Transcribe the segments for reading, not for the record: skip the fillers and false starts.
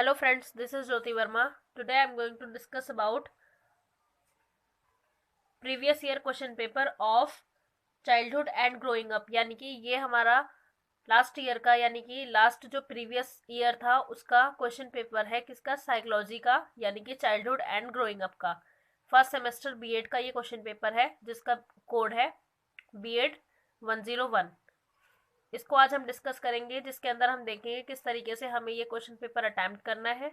Hello friends, this is Jyoti Verma. Today I am going to discuss about previous year question paper of childhood and growing up. यानी कि ये हमारा last year का यानी कि last जो previous year था उसका क्वेश्चन पेपर है किसका, साइकोलॉजी का यानी कि चाइल्डहुड एंड ग्रोइंग अप का। फर्स्ट सेमेस्टर बीएड का ये क्वेश्चन पेपर है जिसका कोड है बीएड 101। इसको आज हम डिस्कस करेंगे, जिसके अंदर हम देखेंगे किस तरीके से हमें ये क्वेश्चन पेपर अटेम्प्ट करना है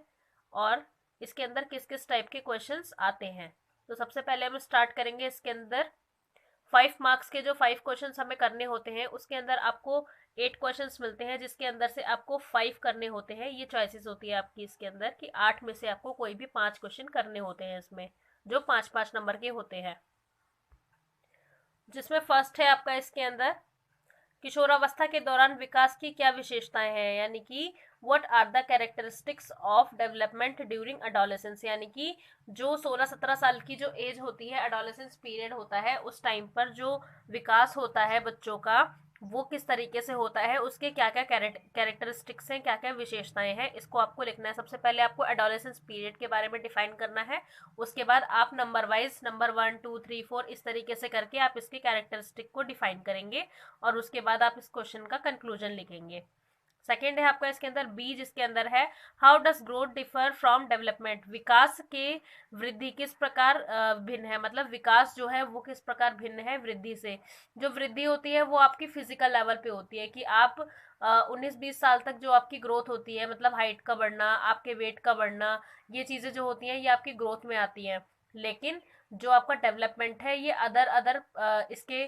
और इसके अंदर किस किस टाइप के क्वेश्चंस आते हैं। तो सबसे पहले हम स्टार्ट करेंगे। इसके अंदर 5 मार्क्स के जो 5 क्वेश्चंस हमें करने होते हैं उसके अंदर आपको 8 क्वेश्चंस मिलते हैं, जिसके अंदर से आपको 5 करने होते हैं। ये चॉइसेस होती है आपकी इसके अंदर कि 8 में से आपको कोई भी 5 क्वेश्चन करने होते हैं इसमें, जो 5-5 नंबर के होते हैं। जिसमें फर्स्ट है आपका इसके अंदर किशोरावस्था के दौरान विकास की क्या विशेषताएं हैं, यानी कि what are the characteristics of development during adolescence, यानी कि जो 16-17 साल की जो एज होती है, अडोलेसेंस पीरियड होता है, उस टाइम पर जो विकास होता है बच्चों का वो किस तरीके से होता है, उसके क्या क्या कैरेक्टरिस्टिक्स हैं, क्या क्या विशेषताएं हैं, इसको आपको लिखना है। सबसे पहले आपको एडोलेसेंस पीरियड के बारे में डिफाइन करना है। उसके बाद आप नंबर वाइज नंबर 1, 2, 3, 4 इस तरीके से करके आप इसके कैरेक्टरिस्टिक को डिफाइन करेंगे और उसके बाद आप इस क्वेश्चन का कंक्लूजन लिखेंगे। सेकेंड है आपका इसके अंदर बी, जिसके अंदर है how does growth differ from development, विकास के वृद्धि किस प्रकार भिन्न है, मतलब विकास जो है वो किस प्रकार भिन्न है वृद्धि से। जो वृद्धि होती है वो आपकी फिजिकल लेवल पे होती है कि आप 19-20 साल तक जो आपकी ग्रोथ होती है, मतलब हाइट का बढ़ना, आपके वेट का बढ़ना, ये चीजें जो होती हैं ये आपकी ग्रोथ में आती हैं। लेकिन जो आपका डेवलपमेंट है ये अदर इसके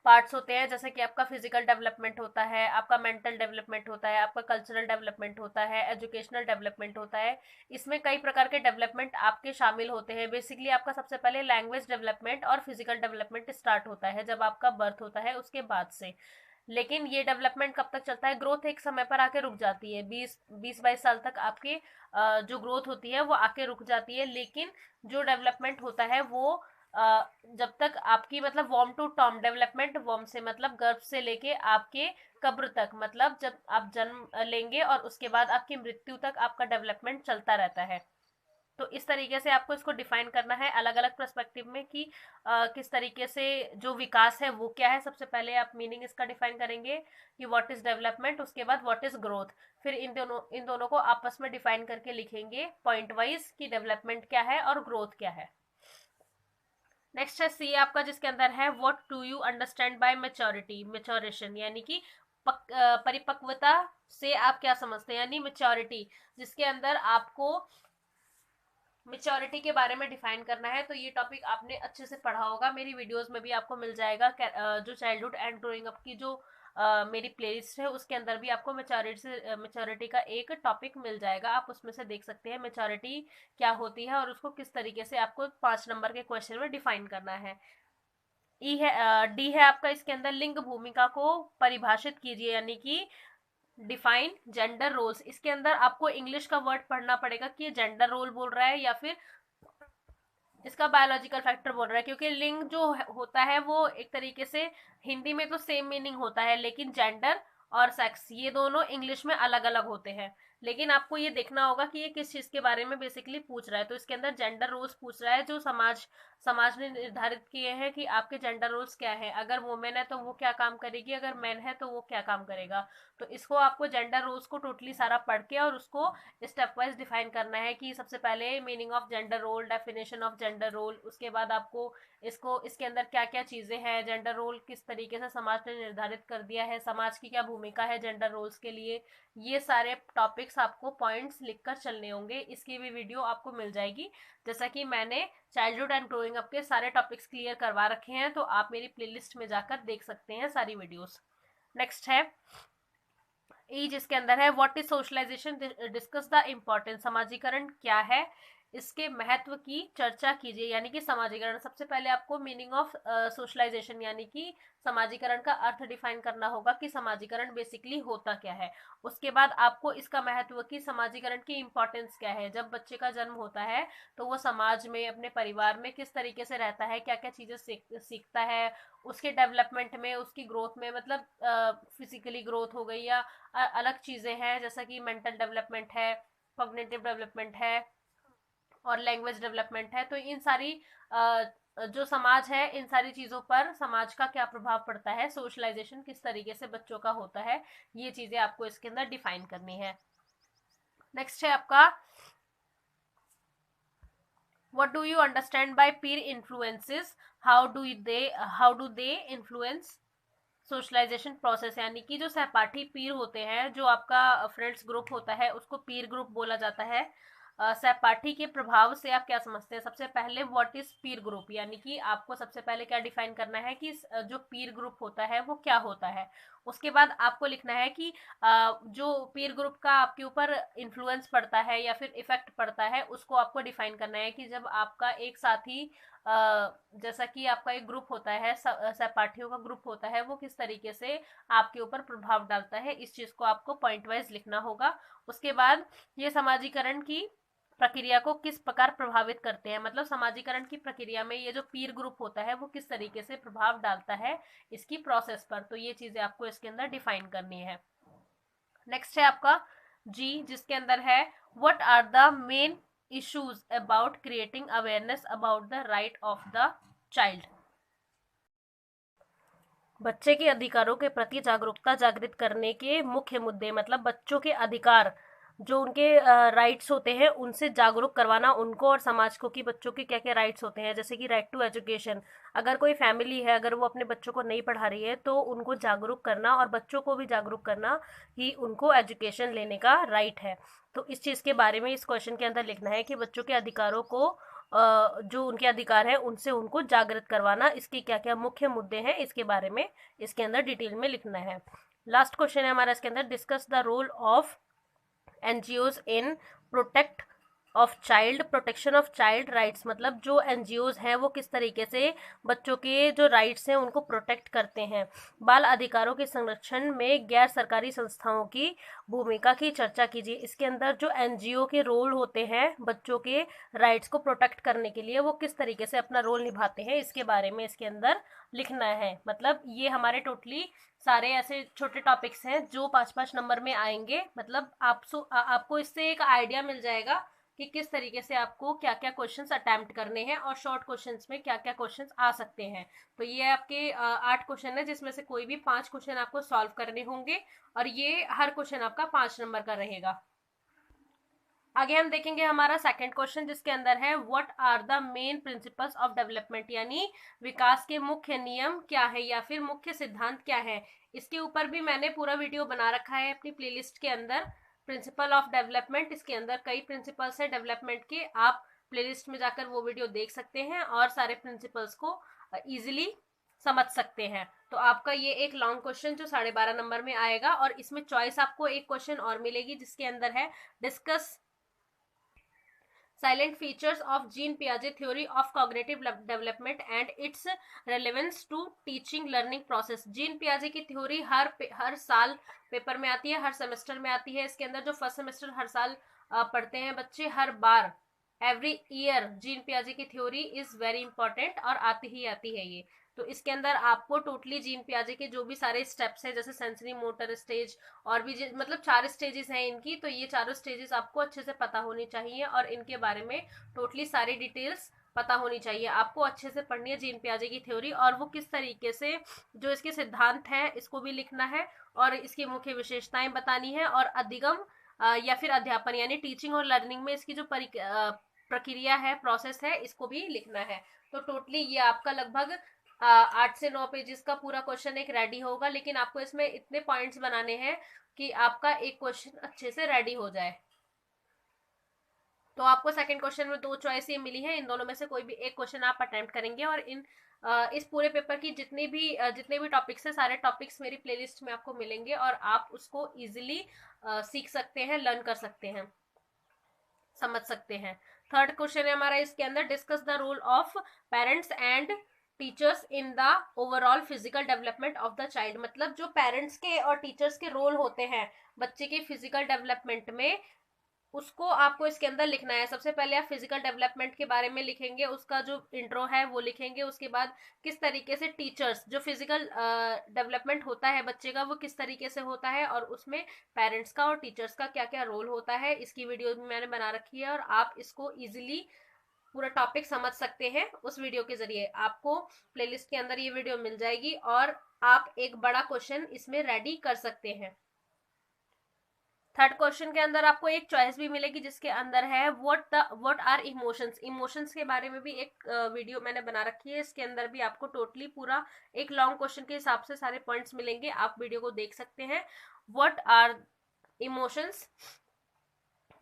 पार्ट्स होते हैं, जैसे कि आपका फिजिकल डेवलपमेंट होता है, आपका मेंटल डेवलपमेंट होता है, आपका कल्चरल डेवलपमेंट होता है, एजुकेशनल डेवलपमेंट होता है। इसमें कई प्रकार के डेवलपमेंट आपके शामिल होते हैं। बेसिकली आपका सबसे पहले लैंग्वेज डेवलपमेंट और फिजिकल डेवलपमेंट स्टार्ट होता है जब आपका बर्थ होता है, उसके बाद से। लेकिन ये डेवलपमेंट कब तक चलता है, ग्रोथ एक समय पर आके रुक जाती है। 20-22 साल तक आपकी जो ग्रोथ होती है वो आके रुक जाती है। लेकिन जो डेवलपमेंट होता है वो जब तक आपकी, मतलब वॉर्म टू टर्म डेवलपमेंट, वॉर्म से मतलब गर्भ से लेके आपके कब्र तक, मतलब जब आप जन्म लेंगे और उसके बाद आपकी मृत्यु तक आपका डेवलपमेंट चलता रहता है। तो इस तरीके से आपको इसको डिफाइन करना है अलग अलग पर्सपेक्टिव में कि किस तरीके से जो विकास है वो क्या है। सबसे पहले आप मीनिंग इसका डिफाइन करेंगे कि व्हाट इज डेवलपमेंट, उसके बाद व्हाट इज ग्रोथ, फिर इन दोनों को आपस में डिफाइन करके लिखेंगे पॉइंट वाइज कि डेवलपमेंट क्या है और ग्रोथ क्या है। नेक्स्ट है सी आपका, जिसके अंदर है what do you understand by maturity, maturation, यानी कि परिपक्वता से आप क्या समझते हैं, यानी मेच्योरिटी, जिसके अंदर आपको मेच्योरिटी के बारे में डिफाइन करना है। तो ये टॉपिक आपने अच्छे से पढ़ा होगा, मेरी वीडियोस में भी आपको मिल जाएगा। जो चाइल्डहुड एंड ग्रोइंग अप की जो मेरी प्लेलिस्ट है उसके अंदर भी आपको मेच्योरिटी का एक टॉपिक मिल जाएगा, आप उसमें से देख सकते हैं मेच्योरिटी क्या होती है और उसको किस तरीके से आपको 5 नंबर के क्वेश्चन में डिफाइन करना है। ई है डी है आपका, इसके अंदर लिंग भूमिका को परिभाषित कीजिए, यानी कि डिफाइन जेंडर रोल्स। इसके अंदर आपको इंग्लिश का वर्ड पढ़ना पड़ेगा कि ये जेंडर रोल बोल रहा है या फिर इसका बायोलॉजिकल फैक्टर बोल रहा है, क्योंकि लिंग जो होता है वो एक तरीके से हिंदी में तो सेम मीनिंग होता है, लेकिन जेंडर और सेक्स ये दोनों इंग्लिश में अलग अलग होते हैं। लेकिन आपको ये देखना होगा कि ये किस चीज के बारे में बेसिकली पूछ रहा है। तो इसके अंदर जेंडर रोल्स पूछ रहा है, जो समाज ने निर्धारित किए हैं कि आपके जेंडर रोल्स क्या है। अगर वुमेन है तो वो क्या काम करेगी, अगर मैन है तो वो क्या काम करेगा। तो इसको आपको जेंडर रोल्स को टोटली सारा पढ़ के और उसको स्टेप वाइज डिफाइन करना है कि सबसे पहले meaning of gender role, definition of gender role, उसके बाद आपको इसके अंदर क्या क्या चीजें हैं, जेंडर रोल किस तरीके से समाज ने निर्धारित कर दिया है, समाज की क्या भूमिका है जेंडर रोल्स के लिए। ये सारे टॉपिक्स आपको पॉइंट्स लिखकर चलने होंगे। इसकी भी वीडियो आपको मिल जाएगी, जैसा कि मैंने चाइल्डहुड एंड ग्रोइंग अप के सारे टॉपिक्स क्लियर करवा रखे हैं, तो आप मेरी प्लेलिस्ट में जाकर देख सकते हैं सारी वीडियोस। नेक्स्ट है ई, जिसके अंदर है what is socialisation, discuss the importance, समाजीकरण क्या है, इसके महत्व की चर्चा कीजिए, यानी कि समाजीकरण। सबसे पहले आपको मीनिंग ऑफ सोशलाइजेशन यानी कि समाजीकरण का अर्थ डिफाइन करना होगा कि समाजीकरण बेसिकली होता क्या है। उसके बाद आपको इसका महत्व की समाजीकरण की इंपॉर्टेंस क्या है। जब बच्चे का जन्म होता है तो वो समाज में, अपने परिवार में किस तरीके से रहता है, क्या क्या चीजें सीखता है, उसके डेवलपमेंट में, उसकी ग्रोथ में, मतलब फिजिकली ग्रोथ हो गई या अलग चीजें हैं जैसा कि मेंटल डेवलपमेंट है, कॉग्निटिव डेवलपमेंट है और लैंग्वेज डेवलपमेंट है। तो इन सारी जो समाज है, इन सारी चीजों पर समाज का क्या प्रभाव पड़ता है, सोशलाइजेशन किस तरीके से बच्चों का होता है, ये चीजें आपको इसके अंदर डिफाइन करनी है। नेक्स्ट है आपका, what do you understand by peer influences, how do they influence socialisation process. यानी कि जो सहपाठी पीर होते हैं, जो आपका फ्रेंड्स ग्रुप होता है, उसको पीर ग्रुप बोला जाता है। सहपाठी के प्रभाव से आप क्या समझते हैं। सबसे पहले व्हाट इज पीर ग्रुप, यानी कि आपको सबसे पहले क्या डिफाइन करना है कि जो पीर ग्रुप होता है वो क्या होता है। उसके बाद आपको लिखना है कि जो पीर ग्रुप का आपके ऊपर इन्फ्लुएंस पड़ता है या फिर इफेक्ट पड़ता है, उसको आपको डिफाइन करना है कि जब आपका एक साथी जैसा कि आपका एक ग्रुप होता है, सहपाठियों का ग्रुप होता है, वो किस तरीके से आपके ऊपर प्रभाव डालता है, इस चीज को आपको पॉइंट वाइज लिखना होगा। उसके बाद ये समाजीकरण की प्रक्रिया को किस प्रकार प्रभावित करते हैं, मतलब समाजीकरण की प्रक्रिया में ये जो पीर ग्रुप होता है वो किस तरीके से प्रभाव डालता है इसकी प्रोसेस पर। तो ये चीजें आपको इसके अंदर डिफाइन करनी है। नेक्स्ट है आपका जी, जिसके अंदर है what are the main issues about creating awareness about the right of the child. बच्चे के अधिकारों के प्रति जागरूकता जागृत करने के मुख्य मुद्दे, मतलब बच्चों के अधिकार, जो उनके राइट्स होते हैं उनसे जागरूक करवाना उनको और समाज को कि बच्चों के क्या क्या राइट्स होते हैं। जैसे कि राइट टू एजुकेशन, अगर कोई फैमिली है, अगर वो अपने बच्चों को नहीं पढ़ा रही है तो उनको जागरूक करना और बच्चों को भी जागरूक करना कि उनको एजुकेशन लेने का राइट है। तो इस चीज़ के बारे में इस क्वेश्चन के अंदर लिखना है कि बच्चों के अधिकारों को जो उनके अधिकार है उनसे उनको जागृत करवाना, इसके क्या क्या मुख्य मुद्दे हैं इसके बारे में इसके अंदर डिटेल में लिखना है। लास्ट क्वेश्चन है हमारा इसके अंदर, discuss the role of NGOs in protect of child, protection of child rights, मतलब जो एनजीओज हैं वो किस तरीके से बच्चों के जो राइट्स हैं उनको प्रोटेक्ट करते हैं। बाल अधिकारों के संरक्षण में गैर सरकारी संस्थाओं की भूमिका की चर्चा कीजिए। इसके अंदर जो एनजीओ के रोल होते हैं बच्चों के राइट्स को प्रोटेक्ट करने के लिए, वो किस तरीके से अपना रोल निभाते हैं, इसके बारे में इसके अंदर लिखना है। मतलब ये हमारे टोटली सारे ऐसे छोटे टॉपिक्स हैं जो 5-5 नंबर में आएंगे। मतलब आपको इससे एक आइडिया मिल जाएगा कि किस तरीके से आपको क्या क्या क्वेश्चंस अटेम्प्ट करने हैं और शॉर्ट क्वेश्चंस में क्या क्या क्वेश्चंस आ सकते हैं। तो ये आपके 8 क्वेश्चन है जिसमें से कोई भी 5 क्वेश्चन आपको सॉल्व करने होंगे और ये हर क्वेश्चन आपका 5 नंबर का रहेगा। आगे हम देखेंगे हमारा सेकंड क्वेश्चन जिसके अंदर है what are the main principles of development, यानी विकास के मुख्य नियम क्या है या फिर मुख्य सिद्धांत क्या है। इसके ऊपर भी मैंने पूरा वीडियो बना रखा है अपनी प्लेलिस्ट के अंदर, प्रिंसिपल ऑफ डेवलपमेंट। इसके अंदर कई प्रिंसिपल्स है डेवलपमेंट के, आप प्लेलिस्ट में जाकर वो वीडियो देख सकते हैं और सारे प्रिंसिपल्स को इजिली समझ सकते हैं। तो आपका ये एक लॉन्ग क्वेश्चन जो 12.5 नंबर में आएगा और इसमें चॉइस आपको एक क्वेश्चन और मिलेगी जिसके अंदर है discuss silent features of Jean Piaget theory of cognitive development and its relevance to teaching learning process। Jean पियाजे की थ्योरी हर साल पेपर में आती है, हर सेमेस्टर में आती है। इसके अंदर जो फर्स्ट सेमेस्टर हर साल पढ़ते हैं बच्चे, हर बार एवरी ईयर जीन पियाजे की थ्योरी इज वेरी इंपॉर्टेंट और आती ही आती है ये। तो इसके अंदर आपको टोटली जीन पियाजे के जो भी सारे स्टेप्स हैं, जैसे सेंसरी मोटर स्टेज और भी मतलब 4 स्टेजेस हैं इनकी, तो ये चारों स्टेजेस आपको अच्छे से पता होनी चाहिए और इनके बारे में टोटली सारी डिटेल्स पता होनी चाहिए। आपको अच्छे से पढ़नी है जीन पियाजे की थ्योरी और वो किस तरीके से जो इसके सिद्धांत हैं इसको भी लिखना है और इसकी मुख्य विशेषताएं बतानी है और अधिगम या फिर अध्यापन यानी टीचिंग और लर्निंग में इसकी जो प्रक्रिया है, प्रोसेस है, इसको भी लिखना है। तो टोटली ये आपका लगभग 8 से 9 पेजेस का पूरा क्वेश्चन एक रेडी होगा, लेकिन आपको इसमें इतने पॉइंट्स बनाने हैं कि आपका एक क्वेश्चन अच्छे से रेडी हो जाए। तो आपको सेकंड क्वेश्चन में 2 चॉइस ये मिली है, इन दोनों में से कोई भी एक क्वेश्चन आप अटेम्प्ट करेंगे और इस पूरे पेपर की जितने भी टॉपिक्स है, सारे टॉपिक्स मेरी प्लेलिस्ट में आपको मिलेंगे और आप उसको इजिली सीख सकते हैं, लर्न कर सकते हैं, समझ सकते हैं। थर्ड क्वेश्चन है हमारा इसके अंदर, discuss the role of parents and teachers in the overall physical development of the child. मतलब जो पेरेंट्स के और टीचर्स के रोल होते हैं बच्चे के फिजिकल डेवलपमेंट में, उसको आपको इसके अंदर लिखना है। सबसे पहले आप फिजिकल डेवलपमेंट के बारे में लिखेंगे, उसका जो इंट्रो है वो लिखेंगे। उसके बाद किस तरीके से टीचर्स, जो फिजिकल डेवलपमेंट होता है बच्चे का वो किस तरीके से होता है, और उसमें पेरेंट्स का और टीचर्स का क्या क्या रोल होता है, इसकी वीडियो मैंने बना रखी है और आप इसको इजिली पूरा टॉपिक समझ सकते हैं। उस वीडियो के जरिए आपको प्लेलिस्ट के अंदर ये वीडियो मिल जाएगी और आप एक बड़ा क्वेश्चन इसमें रेडी कर सकते हैं। थर्ड क्वेश्चन के अंदर आपको एक चॉइस भी मिलेगी जिसके अंदर है व्हाट आर इमोशंस। इमोशंस के बारे में भी एक वीडियो मैंने बना रखी है, इसके अंदर भी आपको टोटली पूरा एक लॉन्ग क्वेश्चन के हिसाब से सारे पॉइंट्स मिलेंगे, आप वीडियो को देख सकते हैं। What are emotions,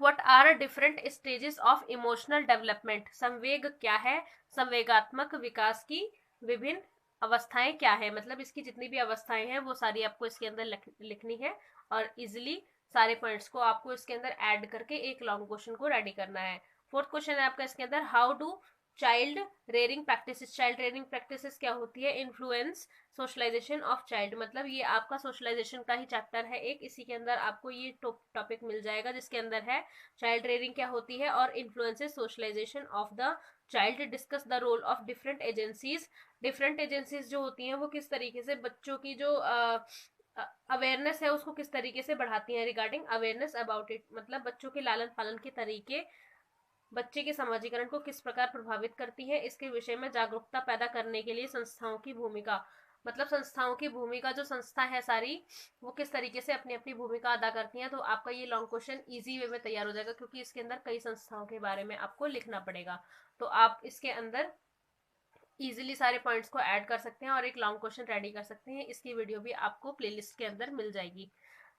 what are different stages of emotional development. संवेग क्या है, संवेगात्मक विकास की विभिन्न अवस्थाएं क्या है। मतलब इसकी जितनी भी अवस्थाएं हैं वो सारी आपको इसके अंदर लिखनी है और इजिली सारे पॉइंट्स को आपको इसके अंदर ऐड करके एक लॉन्ग क्वेश्चन को रेडी करना है। फोर्थ क्वेश्चन है आपका इसके अंदर, how do child rearing practices. Child rearing practices क्या होती है, इन्फ्लुएंस सोशलाइजेशन ऑफ चाइल्ड। मतलब ये आपका सोशलाइजेशन का ही चैप्टर है एक, इसी के अंदर आपको ये टॉपिक मिल जाएगा जिसके अंदर है चाइल्ड रेयरिंग क्या होती है और influences socialisation of the child. Discuss the role of different agencies. Different agencies जो होती हैं वो किस तरीके से बच्चों की जो अवेयरनेस है उसको किस तरीके से बढ़ाती हैं, रिगार्डिंग अवेयरनेस अबाउट इट। मतलब बच्चों के लालन पालन के तरीके बच्चे के समाजीकरण को किस प्रकार प्रभावित करती है, इसके विषय में जागरूकता पैदा करने के लिए संस्थाओं की भूमिका। मतलब संस्थाओं की भूमिका, जो संस्था है सारी वो किस तरीके से अपनी अपनी भूमिका अदा करती हैं। तो आपका ये लॉन्ग क्वेश्चन इजी वे में तैयार हो जाएगा क्योंकि इसके अंदर कई संस्थाओं के बारे में आपको लिखना पड़ेगा। तो आप इसके अंदर इजीली सारे पॉइंट्स को ऐड कर सकते हैं और एक लॉन्ग क्वेश्चन रेडी कर सकते हैं। इसकी वीडियो भी आपको प्लेलिस्ट के अंदर मिल जाएगी।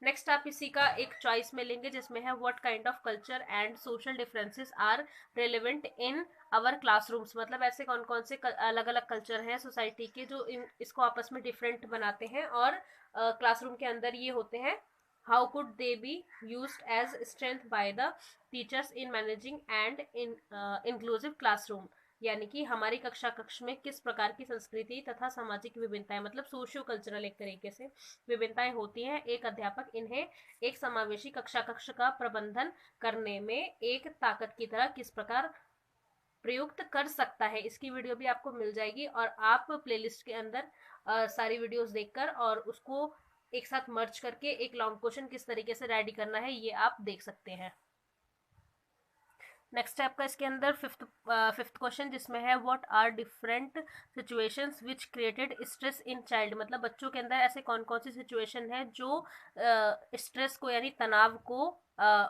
नेक्स्ट आप इसी का एक चॉइस में लेंगे जिसमें है what kind of culture and social differences are relevant in our classrooms. मतलब ऐसे कौन कौन से अलग अलग कल्चर हैं सोसाइटी के जो इसको आपस में डिफरेंट बनाते हैं और क्लासरूम के अंदर ये होते हैं। How could they be used as strength by the teachers in managing and in inclusive classroom. यानी कि हमारी कक्षा कक्ष में किस प्रकार की संस्कृति तथा सामाजिक विभिन्नताएं, मतलब सोशियो कल्चरल एक तरीके से विभिन्नताएं होती हैं। एक अध्यापक इन्हें एक समावेशी कक्षा कक्ष का प्रबंधन करने में एक ताकत की तरह किस प्रकार प्रयुक्त कर सकता है। इसकी वीडियो भी आपको मिल जाएगी और आप प्लेलिस्ट के अंदर सारी वीडियोस देखकर और उसको एक साथ मर्ज करके एक लॉन्ग क्वेश्चन किस तरीके से रेडी करना है ये आप देख सकते हैं। नेक्स्ट है आपका इसके अंदर फिफ्थ क्वेश्चन जिसमें है what are different situations which created stress in child. मतलब बच्चों के अंदर ऐसे कौन कौन सी सिचुएशन है जो स्ट्रेस को यानी तनाव को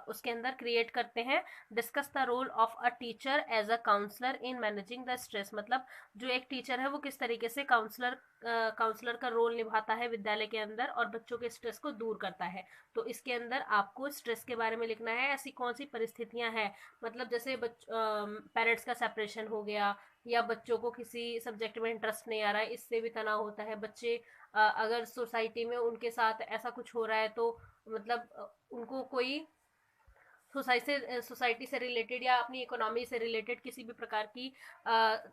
उसके अंदर क्रिएट करते हैं। Discuss the role of a teacher as a counsellor in managing the stress. मतलब जो एक टीचर है वो किस तरीके से काउंसलर का रोल निभाता है विद्यालय के अंदर और बच्चों के स्ट्रेस को दूर करता है। तो इसके अंदर आपको स्ट्रेस के बारे में लिखना है, ऐसी कौन सी परिस्थितियां हैं। मतलब जैसे पेरेंट्स का सेपरेशन हो गया या बच्चों को किसी सब्जेक्ट में इंटरेस्ट नहीं आ रहा है, इससे भी तनाव होता है। बच्चे अगर सोसाइटी में उनके साथ ऐसा कुछ हो रहा है तो मतलब उनको कोई सोसाइटी से रिलेटेड या अपनी इकोनॉमी से रिलेटेड किसी भी प्रकार की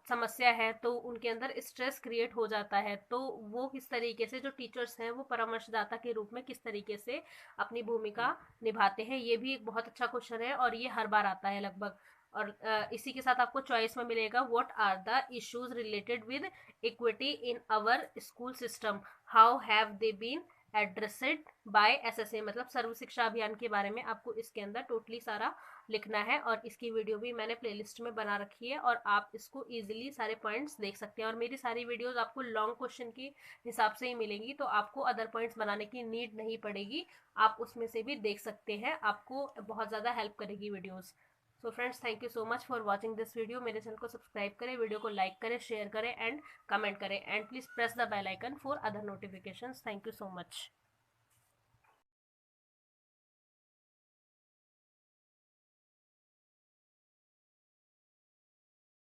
समस्या है तो उनके अंदर स्ट्रेस क्रिएट हो जाता है। तो वो किस तरीके से, जो टीचर्स हैं वो परामर्शदाता के रूप में किस तरीके से अपनी भूमिका निभाते हैं, ये भी एक बहुत अच्छा क्वेश्चन है और ये हर बार आता है लगभग। और इसी के साथ आपको चॉइस में मिलेगा what are the issues related with equity in our school system, how have they been addressed by SSA. मतलब सर्व शिक्षा अभियान के बारे में आपको इसके अंदर टोटली सारा लिखना है और इसकी वीडियो भी मैंने प्लेलिस्ट में बना रखी है और आप इसको इजीली सारे पॉइंट्स देख सकते हैं। और मेरी सारी वीडियोस आपको लॉन्ग क्वेश्चन के हिसाब से ही मिलेंगी तो आपको अदर पॉइंट्स बनाने की नीड नहीं पड़ेगी, आप उसमें से भी देख सकते हैं, आपको बहुत ज़्यादा हेल्प करेगी videos. So friends, thank you so much for watching this video. मेरे चैनल को सब्सक्राइब करें, वीडियो को लाइक करें, शेयर करें एंड कमेंट करें and please press the bell icon for other notifications. Thank you so much.